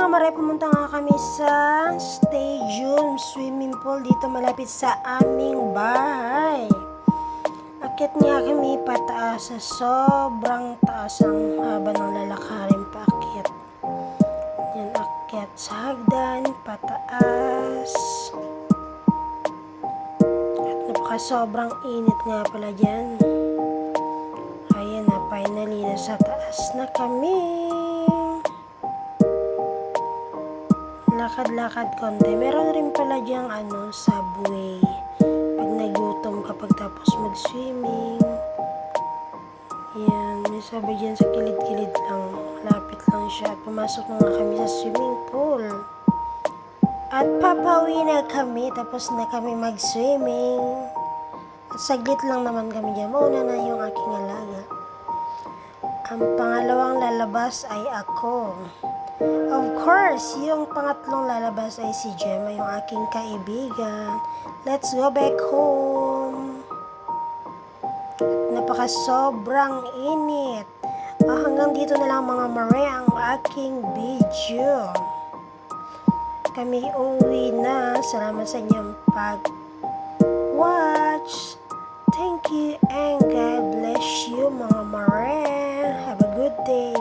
mga mare, pumunta nga kami sa Stadium Swimming Pool dito malapit sa aming bahay. Akyat nga kami pataas sa sobrang taas ang haba ng lalakarin paakyat. Yan, akyat sa hagdan, pataas. At sobrang init nga pala dyan. Ayan na, finally nasa taas na kami. Lakad-lakad konti. Meron rin pala diyang subway. Pag nagutom kapag tapos mag-swimming. Yan, may sabi dyan sa kilid-kilid lang. Lapit lang siya. At pumasok na nga kami sa swimming pool. At papauwi na kami. Tapos na kami mag-swimming. At saglit lang naman kami dyan. Mauna na yung aking alaga. Ang pangalawang lalabas ay ako. Of course, yung pangatlong lalabas ay si Gemma, yung aking kaibigan. Let's go back home. Sobrang init. Hanggang dito na lang mga mare ang aking video. Kami uwi na. Salamat sa inyong pag-watch. Thank you and God bless you mga mare. Have a good day.